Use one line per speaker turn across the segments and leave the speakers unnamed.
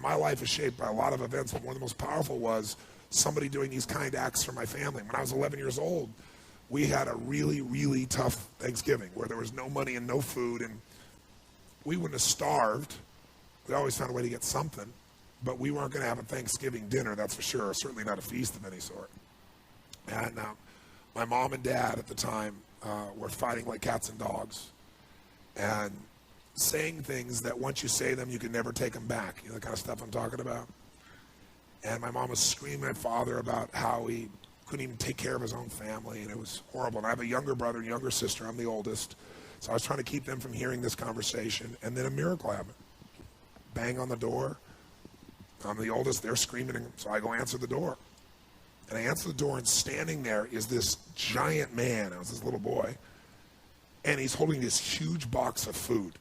my life is shaped by a lot of events, but one of the most powerful was somebody doing these kind acts for my family. When I was 11 years old, we had a really, really tough Thanksgiving where there was no money and no food, and we wouldn't have starved. We always found a way to get something, but we weren't going to have a Thanksgiving dinner, that's for sure, certainly not a feast of any sort. And my mom and dad at the time were fighting like cats and dogs and saying things that once you say them, you can never take them back. You know the kind of stuff I'm talking about? And my mom was screaming at father about how he couldn't even take care of his own family, and it was horrible. And I have a younger brother and younger sister. I'm the oldest. So I was trying to keep them from hearing this conversation, and then a miracle happened. Bang on the door. I'm the oldest. They're screaming, so I go answer the door. And I answer the door, and standing there is this giant man. I was this little boy. And he's holding this huge box of food.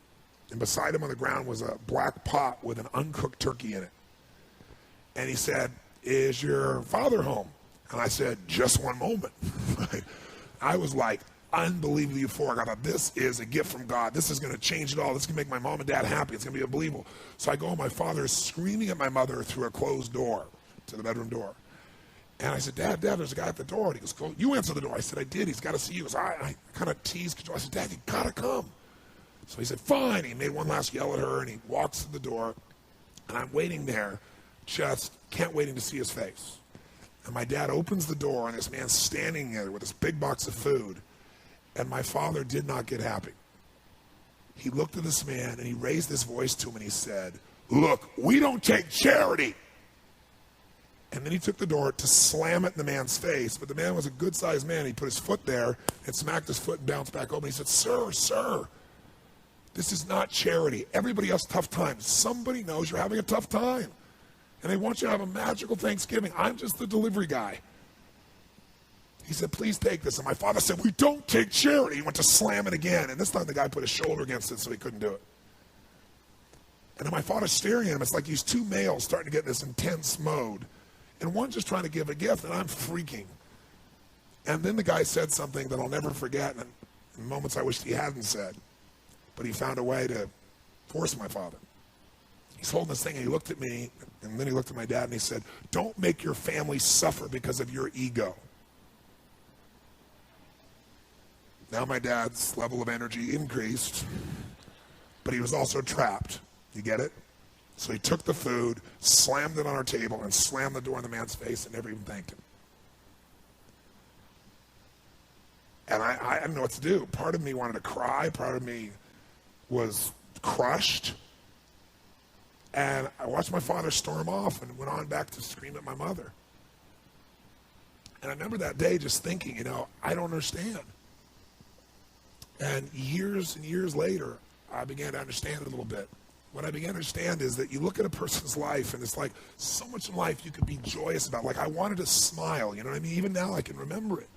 And beside him on the ground was a black pot with an uncooked turkey in it. And he said, "Is your father home?" And I said, "Just one moment." I was like unbelievably euphoric. I thought, this is a gift from God. This is going to change it all. This is going to make my mom and dad happy. It's going to be unbelievable. So I go, and my father is screaming at my mother through a closed door to the bedroom door. And I said, Dad, there's a guy at the door. And he goes, "You answer the door." I said, "I did. He's got to see you." So I kind of teased control. I said, "Dad, you got to come." So he said, "Fine." He made one last yell at her, and he walks to the door. And I'm waiting there, just can't waiting to see his face. And my dad opens the door, and this man's standing there with this big box of food. And my father did not get happy. He looked at this man, and he raised his voice to him, and he said, "Look, we don't take charity." And then he took the door to slam it in the man's face. But the man was a good-sized man. He put his foot there and smacked his foot and bounced back open. He said, Sir, this is not charity. Everybody has tough times. Somebody knows you're having a tough time. And they want you to have a magical Thanksgiving. I'm just the delivery guy." He said, "Please take this." And my father said, "We don't take charity." He went to slam it again. And this time the guy put his shoulder against it so he couldn't do it. And then my father's staring at him. It's like these two males starting to get in this intense mode. And one's just trying to give a gift, and I'm freaking. And then the guy said something that I'll never forget, and in moments I wished he hadn't said. But he found a way to force my father. He's holding this thing, and he looked at me, and then he looked at my dad, and he said, "Don't make your family suffer because of your ego." Now my dad's level of energy increased, but he was also trapped. You get it? So he took the food, slammed it on our table, and slammed the door in the man's face and never even thanked him. And I didn't know what to do. Part of me wanted to cry. Part of me was crushed. And I watched my father storm off and went on back to scream at my mother. And I remember that day just thinking, I don't understand. And years later, I began to understand it a little bit. What I began to understand is that you look at a person's life, and it's like so much in life you could be joyous about. Like I wanted to smile, you know what I mean? Even now I can remember it.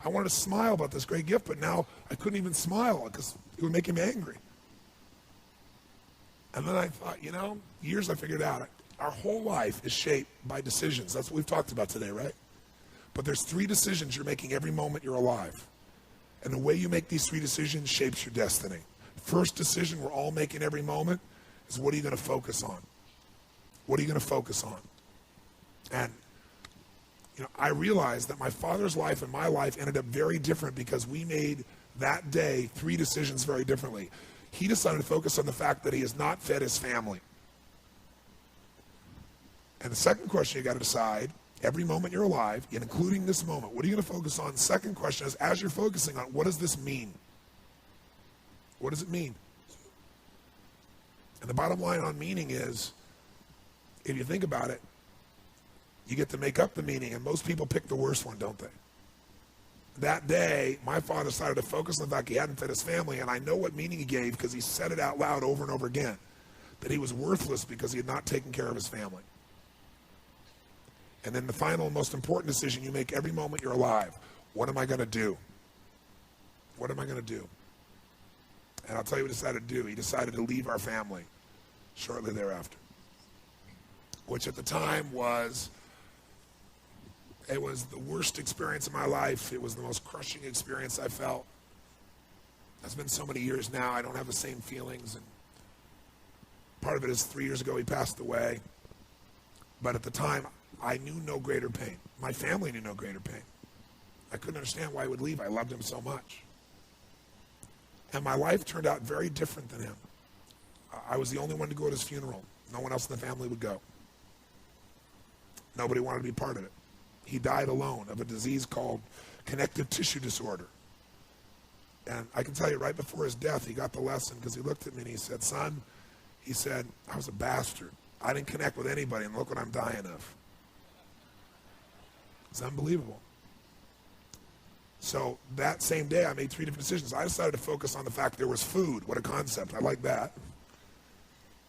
I wanted to smile about this great gift, but now I couldn't even smile because it would make him angry. And then I thought, years I figured out, our whole life is shaped by decisions. That's what we've talked about today, right? But there's 3 decisions you're making every moment you're alive. And the way you make these 3 decisions shapes your destiny. First decision we're all making every moment is, what are you going to focus on? What are you going to focus on? And, I realized that my father's life and my life ended up very different because we made that day 3 decisions very differently. He decided to focus on the fact that he has not fed his family. And the second question you got to decide, every moment you're alive, and including this moment, what are you going to focus on? The second question is, as you're focusing on, what does this mean? What does it mean? And the bottom line on meaning is, if you think about it, you get to make up the meaning, and most people pick the worst one, don't they? That day, my father decided to focus on the fact he hadn't fed his family, and I know what meaning he gave because he said it out loud over and over again, that he was worthless because he had not taken care of his family. And then the final, most important decision you make every moment you're alive, what am I going to do? What am I going to do? And I'll tell you what he decided to do. He decided to leave our family shortly thereafter, which at the time was the worst experience of my life. It was the most crushing experience I felt. It's been so many years now, I don't have the same feelings. Part of it is 3 years ago he passed away. But at the time, I knew no greater pain. My family knew no greater pain. I couldn't understand why he would leave. I loved him so much. And my life turned out very different than him. I was the only one to go to his funeral. No one else in the family would go. Nobody wanted to be part of it. He died alone of a disease called connective tissue disorder. And I can tell you, right before his death, he got the lesson because he looked at me and he said, son, he said, I was a bastard. I didn't connect with anybody, and look what I'm dying of. It's unbelievable. So that same day, I made 3 different decisions. I decided to focus on the fact there was food. What a concept. I like that.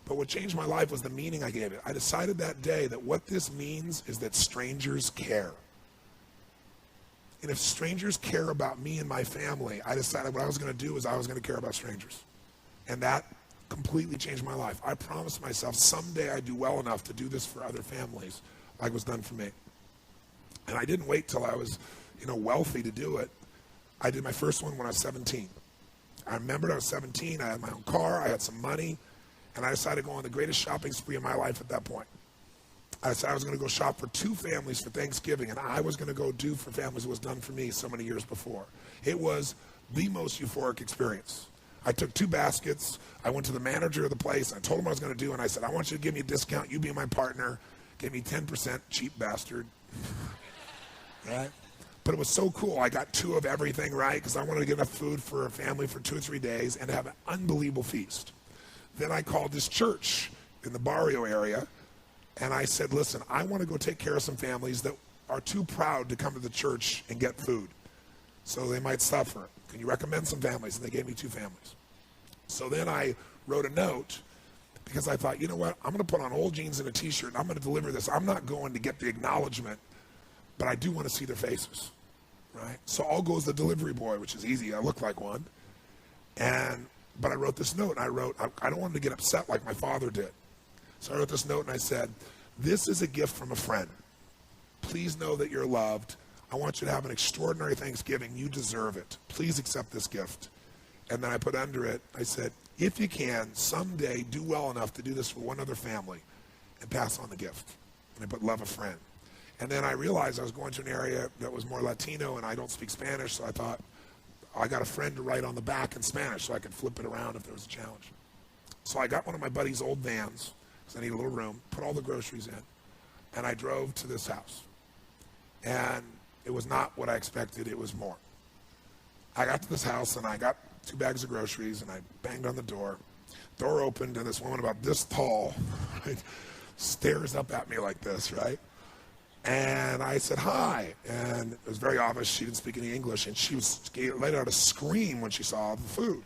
But what changed my life was the meaning I gave it. I decided that day that what this means is that strangers care. And if strangers care about me and my family, I decided what I was going to do is I was going to care about strangers. And that completely changed my life. I promised myself someday I'd do well enough to do this for other families like was done for me. And I didn't wait till I was, wealthy to do it. I did my first one when I was 17. I remembered I was 17, I had my own car, I had some money, and I decided to go on the greatest shopping spree of my life at that point. I decided I was going to go shop for 2 families for Thanksgiving, and I was going to go do for families what was done for me so many years before. It was the most euphoric experience. I took 2 baskets, I went to the manager of the place, I told him what I was going to do, and I said, I want you to give me a discount, you be my partner, give me 10%, cheap bastard. Right? But it was so cool. I got 2 of everything, right? Because I wanted to get enough food for a family for 2 or 3 days and have an unbelievable feast. Then I called this church in the Barrio area, and I said, listen, I want to go take care of some families that are too proud to come to the church and get food. So they might suffer. Can you recommend some families? And they gave me 2 families. So then I wrote a note because I thought, you know what? I'm going to put on old jeans and a T-shirt, and I'm going to deliver this. I'm not going to get the acknowledgement, but I do want to see their faces, right? So all goes the delivery boy, which is easy. I look like one. But I wrote this note, and I don't want him to get upset like my father did. So I wrote this note, and I said, this is a gift from a friend. Please know that you're loved. I want you to have an extraordinary Thanksgiving. You deserve it. Please accept this gift. And then I put under it, I said, if you can, someday do well enough to do this for one other family and pass on the gift. And I put love a friend. And then I realized I was going to an area that was more Latino, and I don't speak Spanish, so I thought, I got a friend to write on the back in Spanish so I could flip it around if there was a challenge. So I got one of my buddy's old vans, because I need a little room, put all the groceries in, and I drove to this house. And it was not what I expected, it was more. I got to this house, and I got 2 bags of groceries, and I banged on the door. Door opened, and this woman about this tall, right, stares up at me like this, right? And I said, hi. And it was very obvious she didn't speak any English, and she let out a scream when she saw the food.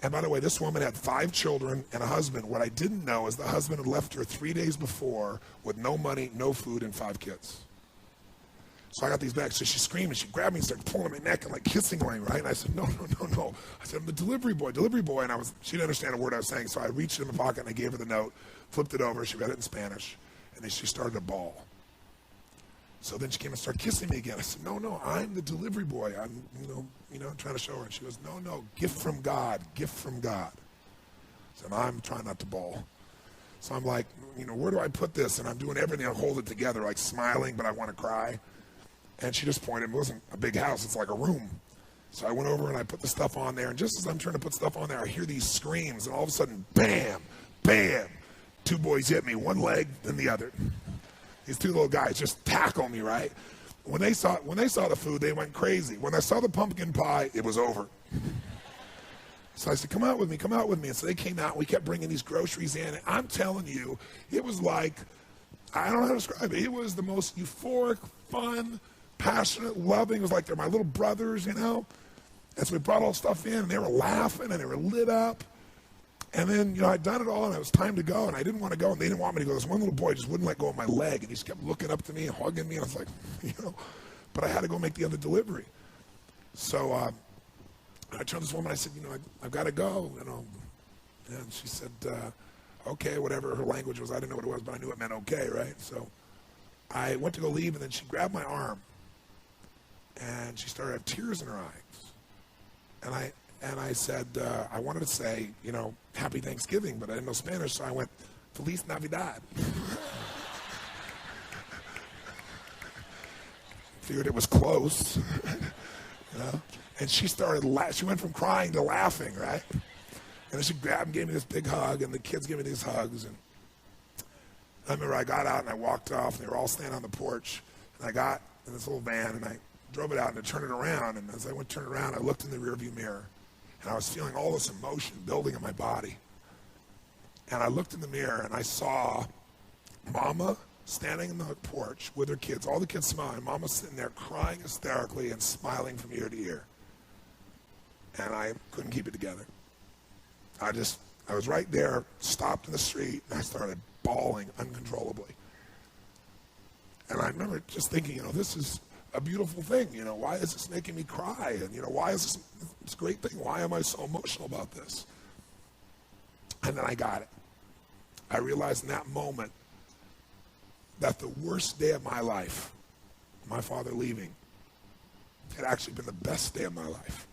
And by the way, this woman had 5 children and a husband. What I didn't know is the husband had left her 3 days before with no money, no food, and 5 kids. So I got these bags. So she screamed, and she grabbed me and started pulling my neck and like kissing me, right? And I said, no. I said, I'm the delivery boy. And she didn't understand a word I was saying. So I reached in my pocket, and I gave her the note, flipped it over. She read it in Spanish, and then she started to bawl. So then she came and started kissing me again. I said, no, I'm the delivery boy. I'm, trying to show her. And she goes, no, gift from God, gift from God. I said, I'm trying not to bawl. So I'm like, where do I put this? And I'm doing everything. I hold it together, like smiling, but I want to cry. And she just pointed. It wasn't a big house. It's like a room. So I went over and I put the stuff on there. And just as I'm trying to put stuff on there, I hear these screams. And all of a sudden, bam, bam, 2 boys hit me, one leg, then the other. These 2 little guys just tackle me, right? When they saw the food, they went crazy. When I saw the pumpkin pie, it was over. So I said, come out with me. And so they came out, and we kept bringing these groceries in. And I'm telling you, it was like, I don't know how to describe it. It was the most euphoric, fun, passionate, loving. It was like they're my little brothers, And so we brought all stuff in, and they were laughing, and they were lit up. And then, I'd done it all, and it was time to go, and I didn't want to go, and they didn't want me to go. This one little boy just wouldn't let go of my leg, and he just kept looking up to me and hugging me, and I was like, but I had to go make the other delivery. So I turned to this woman, I said, I've got to go, And she said, okay, whatever her language was. I didn't know what it was, but I knew it meant okay, right? So I went to go leave, and then she grabbed my arm, and she started to have tears in her eyes. And And I said, I wanted to say, Happy Thanksgiving, but I didn't know Spanish, so I went, Feliz Navidad. Figured it was close, And she started she went from crying to laughing, right? And then she grabbed and gave me this big hug, and the kids gave me these hugs. And I remember I got out and I walked off, and they were all standing on the porch. And I got in this little van, and I drove it out and I turned it around. And as I went to turn it around, I looked in the rearview mirror, and I was feeling all this emotion building in my body. And I looked in the mirror, and I saw Mama standing in the porch with her kids, all the kids smiling. Mama sitting there crying hysterically and smiling from ear to ear. And I couldn't keep it together. I was right there, stopped in the street, and I started bawling uncontrollably. And I remember just thinking, this is a beautiful thing. Why is this making me cry? And, why is this a great thing? Why am I so emotional about this? And then I got it. I realized in that moment that the worst day of my life, my father leaving, had actually been the best day of my life.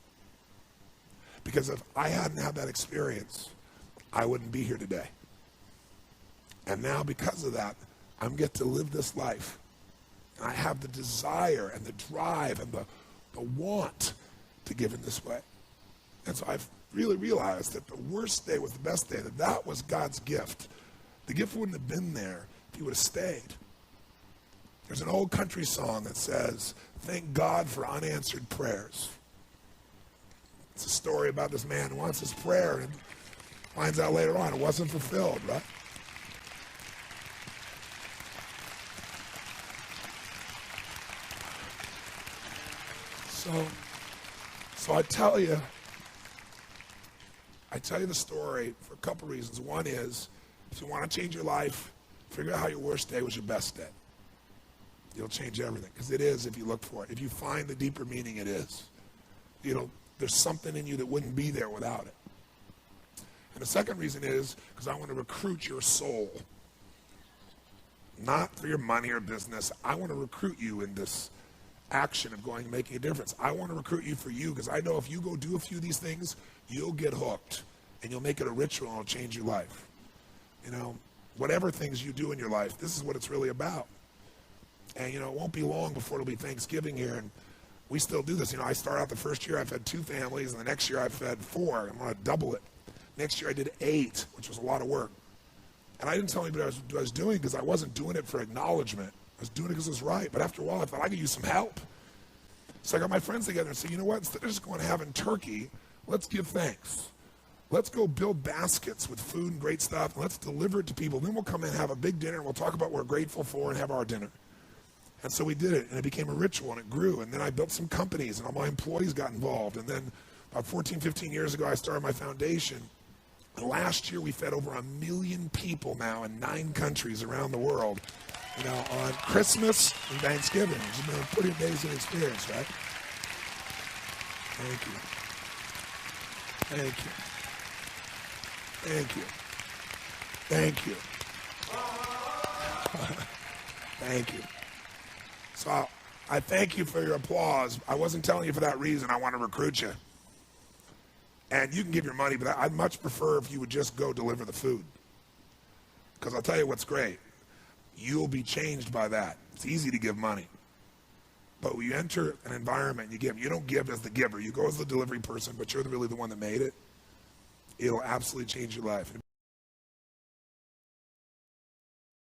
Because if I hadn't had that experience, I wouldn't be here today. And now because of that, I get to live this life. And I have the desire and the drive and the want to give in this way. And so I've really realized that the worst day was the best day, that was God's gift. The gift wouldn't have been there if he would have stayed. There's an old country song that says, thank God for unanswered prayers. It's a story about this man who wants his prayer and finds out later on it wasn't fulfilled, right? So I tell you the story for a couple reasons. One is, if you want to change your life, figure out how your worst day was your best day. You'll change everything, because it is if you look for it. If you find the deeper meaning, it is. There's something in you that wouldn't be there without it. And the second reason is because I want to recruit your soul. Not for your money or business. I want to recruit you in this action of going and making a difference. I want to recruit you for you, because I know if you go do a few of these things, you'll get hooked, and you'll make it a ritual, and it'll change your life. Whatever things you do in your life, this is what it's really about. And, it won't be long before it'll be Thanksgiving here, and we still do this. I start out the first year, I fed 2 families, and the next year I fed 4. I'm going to double it. Next year I did 8, which was a lot of work. And I didn't tell anybody what I was doing, because I wasn't doing it for acknowledgement. I was doing it because it was right. But after a while, I thought I could use some help. So I got my friends together and said, you know what? Instead of just going and having turkey, let's give thanks. Let's go build baskets with food and great stuff, and let's deliver it to people. Then we'll come in and have a big dinner, and we'll talk about what we're grateful for and have our dinner. And so we did it, and it became a ritual, and it grew. And then I built some companies, and all my employees got involved. And then about 14, 15 years ago, I started my foundation. And last year, we fed over 1 million people now in 9 countries around the world, on Christmas and Thanksgiving. It's been a pretty amazing experience, right? Thank you. Thank you. Thank you. Thank you. Thank you. So I thank you for your applause. I wasn't telling you for that reason. I want to recruit you. And you can give your money, but I'd much prefer if you would just go deliver the food. Because I'll tell you what's great. You'll be changed by that. It's easy to give money. But when you enter an environment and you give, you don't give as the giver. You go as the delivery person, but you're really the one that made it. It'll absolutely change your life.